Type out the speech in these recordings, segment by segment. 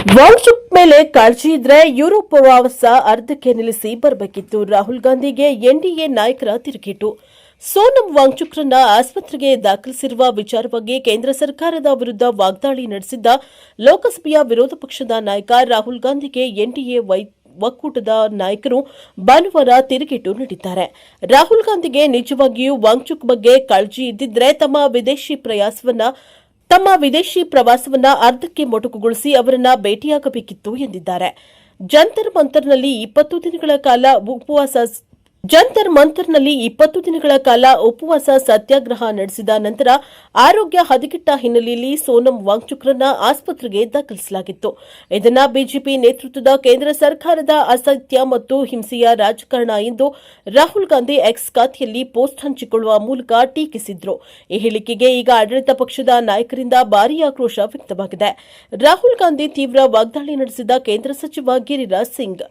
ವಾಂಗ್ಚುಕ್ ಮೇಲೆ ಕಾಳಜಿ ಇದ್ರೆ ಯುರೋಪ್ ಪ್ರವಾಸ ಅರ್ಧಕ್ಕೆ ನಿಲ್ಲಿಸಿ ಬರಬೇಕಿತ್ತು. ರಾಹುಲ್ ಗಾಂಧಿಗೆ ಎನ್ಡಿಎ ನಾಯಕರ ತಿರುಗೇಟು. ಸೋನಂ ವಾಂಗ್ಚುಕ್ರನ್ನ ಆಸ್ಪತ್ರೆಗೆ ದಾಖಲಿಸಿರುವ ವಿಚಾರವಾಗಿ ಕೇಂದ್ರ ಸರ್ಕಾರದ ವಿರುದ್ಧ ವಾಗ್ದಾಳಿ ನಡೆಸಿದ್ದ ಲೋಕಸಭೆಯ ವಿರೋಧ ಪಕ್ಷದ ನಾಯಕ ರಾಹುಲ್ ಗಾಂಧಿಗೆ ಎನ್ಡಿಎ ಒಕ್ಕೂಟದ ನಾಯಕರು ಭಾನುವಾರ ತಿರುಗೇಟು ನೀಡಿದ್ದಾರೆ. ರಾಹುಲ್ ಗಾಂಧಿಗೆ ನಿಜವಾಗಿಯೂ ವಾಂಗ್ಚುಕ್ ಬಗ್ಗೆ ಕಾಳಜಿ ಇದ್ದಿದ್ರೆ ತಮ್ಮ ವಿದೇಶಿ ಪ್ರವಾಸವನ್ನ ಅರ್ಧಕ್ಕೆ ಮೊಟಕುಗೊಳಿಸಿ ಅವರನ್ನ ಭೇಟಿಯಾಗಬೇಕಿತ್ತು ಎಂದಿದ್ದಾರೆ. ಜಂತರ್ ಮಂತರ್ನಲ್ಲಿ 20 ದಿನಗಳ ಕಾಲ ಉಪವಾಸ ಸತ್ಯಾಗ್ರಹ ನಡೆಸಿದ ನಂತರ ಆರೋಗ್ಯ ಹದಗೆಟ್ಟ ಹಿನ್ನೆಲೆಯಲ್ಲಿ ಸೋನಂ ವಾಂಗ್ಚುಕ್ರನ್ನ ಆಸ್ಪತ್ರೆಗೆ ದಾಖಲಿಸಲಾಗಿತ್ತು. ಇದನ್ನ ಬಿಜೆಪಿ ನೇತೃತ್ವದ ಕೇಂದ್ರ ಸರ್ಕಾರದ ಅಸತ್ಯ ಮತ್ತು ಹಿಂಸೆಯ ರಾಜಕಾರಣ ಎಂದು ರಾಹುಲ್ ಗಾಂಧಿ ಎಕ್ಸ್ ಖಾತೆಯಲ್ಲಿ ಪೋಸ್ಟ್ ಹಂಚಿಕೊಳ್ಳುವ ಮೂಲಕ ಟೀಕಿಸಿದ್ರು. ಈ ಹೇಳಿಕೆಗೆ ಈಗ ಆಡಳಿತ ಪಕ್ಷದ ನಾಯಕರಿಂದ ಭಾರೀ ಆಕ್ರೋಶ ವ್ಯಕ್ತವಾಗಿದೆ. ರಾಹುಲ್ ಗಾಂಧಿ ತೀವ್ರ ವಾಗ್ದಾಳಿ ನಡೆಸಿದ ಕೇಂದ್ರ ಸಚಿವ ಗಿರಿರಾಜ್ ಸಿಂಗ್,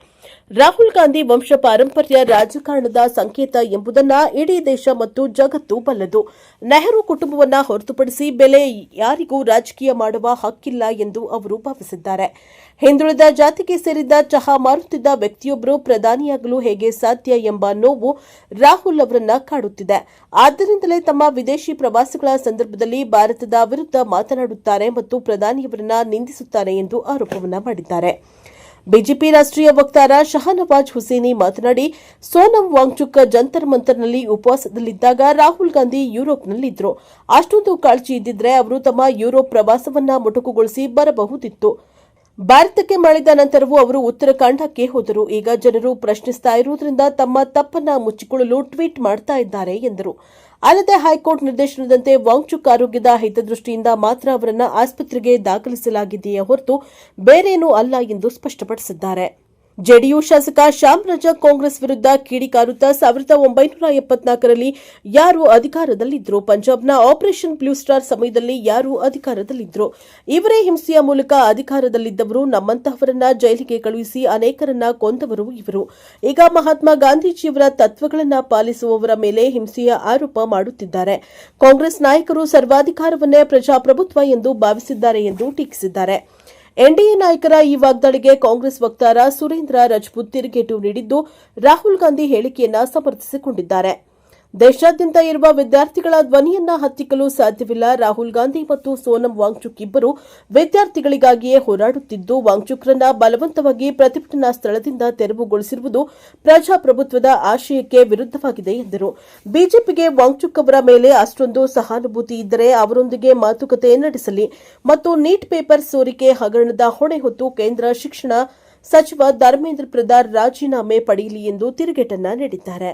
ರಾಹುಲ್ ಗಾಂಧಿ ವಂಶ ಪಾರಂಪರ್ಯ ರಾಜಕಾರಣದ ಸಂಕೇತ ಎಂಬುದನ್ನು ಇಡೀ ದೇಶ ಮತ್ತು ಜಗತ್ತು ಬಲ್ಲದು. ನೆಹರು ಕುಟುಂಬವನ್ನು ಹೊರತುಪಡಿಸಿ ಬೇರೆ ಯಾರಿಗೂ ರಾಜಕೀಯ ಮಾಡುವ ಹಕ್ಕಿಲ್ಲ ಎಂದು ಅವರು ಭಾವಿಸಿದ್ದಾರೆ. ಹಿಂದುಳಿದ ಜಾತಿಗೆ ಸೇರಿದ ಚಹಾ ಮಾರುತ್ತಿದ್ದ ವ್ಯಕ್ತಿಯೊಬ್ಬರು ಪ್ರಧಾನಿಯಾಗಲು ಹೇಗೆ ಸಾಧ್ಯ ಎಂಬ ನೋವು ರಾಹುಲ್ ಅವರನ್ನ ಕಾಡುತ್ತಿದೆ. ಆದ್ದರಿಂದಲೇ ತಮ್ಮ ವಿದೇಶಿ ಪ್ರವಾಸಗಳ ಸಂದರ್ಭದಲ್ಲಿ ಭಾರತದ ವಿರುದ್ಧ ಮಾತನಾಡುತ್ತಾರೆ ಮತ್ತು ಪ್ರಧಾನಿಯವರನ್ನ ನಿಂದಿಸುತ್ತಾರೆ ಎಂದು ಆರೋಪವನ್ನ ಮಾಡಿದ್ದಾರೆ. ಬಿಜೆಪಿ ರಾಷ್ಟ್ರೀಯ ವಕ್ತಾರ ಶಹನವಾಜ್ ಹುಸೇನಿ ಮಾತನಾಡಿ, ಸೋನಂ ವಾಂಗ್ಚುಕ್ ಜಂತರ್ ಮಂತರ್ನಲ್ಲಿ ಉಪವಾಸದಲ್ಲಿದ್ದಾಗ ರಾಹುಲ್ ಗಾಂಧಿ ಯುರೋಪ್ನಲ್ಲಿದ್ದರು. ಅಷ್ಟೊಂದು ಕಾಳಜಿ ಇದ್ದಿದ್ರೆ ಅವರು ತಮ್ಮ ಯುರೋಪ್ ಪ್ರವಾಸವನ್ನ ಮೊಟಕುಗೊಳಿಸಿ ಬರಬಹುದಿತ್ತು. ಭಾರತಕ್ಕೆ ಮಾಡಿದ ನಂತರವೂ ಅವರು ಉತ್ತರಾಖಂಡಕ್ಕೆ ಹೋದರು. ಈಗ ಜನರು ಪ್ರಶ್ನಿಸ್ತಾ ಇರುವುದರಿಂದ ತಮ್ಮ ತಪ್ಪನ್ನ ಮುಚ್ಚಿಕೊಳ್ಳಲು ಟ್ವೀಟ್ ಮಾಡ್ತಾ ಇದ್ದಾರೆ ಎಂದರು. ಅಲ್ಲದೆ ಹೈಕೋರ್ಟ್ ನಿರ್ದೇಶನದಂತೆ ವಾಂಗ್ಚುಕ್ ಆರೋಗ್ಯದ ಹಿತದೃಷ್ಟಿಯಿಂದ ಮಾತ್ರ ಅವರನ್ನು ಆಸ್ಪತ್ರೆಗೆ ದಾಖಲಿಸಲಾಗಿದೆಯೇ ಹೊರತು ಬೇರೇನೂ ಅಲ್ಲ ಎಂದು ಸ್ಪಷ್ಟಪಡಿಸಿದ್ದಾರೆ. ಜೆಡಿಯು ಶಾಸಕ ಶ್ಯಾಮ್ ರಜಾಕ್ ಕಾಂಗ್ರೆಸ್ ವಿರುದ್ಧ ಕಿಡಿಕಾರುತ್ತಾ 1974ರಲ್ಲಿ ಯಾರು ಅಧಿಕಾರದಲ್ಲಿದ್ದರು, ಪಂಜಾಬ್ನ ಆಪರೇಷನ್ ಬ್ಲೂ ಸ್ಟಾರ್ ಸಮಯದಲ್ಲಿ ಯಾರು ಅಧಿಕಾರದಲ್ಲಿದ್ದರು, ಇವರೇ ಹಿಂಸೆಯ ಮೂಲಕ ಅಧಿಕಾರದಲ್ಲಿದ್ದವರು, ನಮ್ಮಂತಹವರನ್ನ ಜೈಲಿಗೆ ಕಳುಹಿಸಿ ಅನೇಕರನ್ನ ಕೊಂದವರು ಇವರು. ಈಗ ಮಹಾತ್ಮ ಗಾಂಧೀಜಿಯವರ ತತ್ವಗಳನ್ನು ಪಾಲಿಸುವವರ ಮೇಲೆ ಹಿಂಸೆಯ ಆರೋಪ ಮಾಡುತ್ತಿದ್ದಾರೆ. ಕಾಂಗ್ರೆಸ್ ನಾಯಕರು ಸರ್ವಾಧಿಕಾರವನ್ನೇ ಪ್ರಜಾಪ್ರಭುತ್ವ ಎಂದು ಭಾವಿಸಿದ್ದಾರೆ ಎಂದು ಟೀಕಿಸಿದ್ದಾರೆ. ಎನ್ಡಿಎ ನಾಯಕರ ಈ ವಾಗ್ದಾಳಿಗೆ ಕಾಂಗ್ರೆಸ್ ವಕ್ತಾರ ಸುರೇಂದ್ರ ರಜಪೂತ್ ತಿರುಗೇಟು ನೀಡಿದ್ದು, ರಾಹುಲ್ ಗಾಂಧಿ ಹೇಳಿಕೆಯನ್ನ ಸಮರ್ಥಿಸಿಕೊಂಡಿದ್ದಾರೆ. ದೇಶಾದ್ಯಂತ ಇರುವ ವಿದ್ಯಾರ್ಥಿಗಳ ಧ್ವನಿಯನ್ನ ಹತ್ತಿಕ್ಕಲು ಸಾಧ್ಯವಿಲ್ಲ. ರಾಹುಲ್ ಗಾಂಧಿ ಮತ್ತು ಸೋನಂ ವಾಂಗ್ಚುಕ್ ಇಬ್ಬರು ವಿದ್ಯಾರ್ಥಿಗಳಿಗಾಗಿಯೇ ಹೋರಾಡುತ್ತಿದ್ದು, ವಾಂಗ್ಚುಕ್ರನ್ನ ಬಲವಂತವಾಗಿ ಪ್ರತಿಭಟನಾ ಸ್ಥಳದಿಂದ ತೆರವುಗೊಳಿಸಿರುವುದು ಪ್ರಜಾಪ್ರಭುತ್ವದ ಆಶಯಕ್ಕೆ ವಿರುದ್ಧವಾಗಿದೆ ಎಂದರು. ಬಿಜೆಪಿಗೆ ವಾಂಗ್ಚುಕ್ ಅವರ ಮೇಲೆ ಅಷ್ಟೊಂದು ಸಹಾನುಭೂತಿ ಇದ್ದರೆ ಅವರೊಂದಿಗೆ ಮಾತುಕತೆ ನಡೆಸಲಿ ಮತ್ತು ನೀಟ್ ಪೇಪರ್ ಸೋರಿಕೆ ಹಗರಣದ ಹೊಣೆ ಹೊತ್ತು ಕೇಂದ್ರ ಶಿಕ್ಷಣ ಸಚಿವ ಧರ್ಮೇಂದ್ರ ಪ್ರಧಾನ್ ರಾಜೀನಾಮೆ ಪಡೆಯಲಿ ಎಂದು ತಿರುಗೇಟನ್ನ ನೀಡಿದ್ದಾರೆ.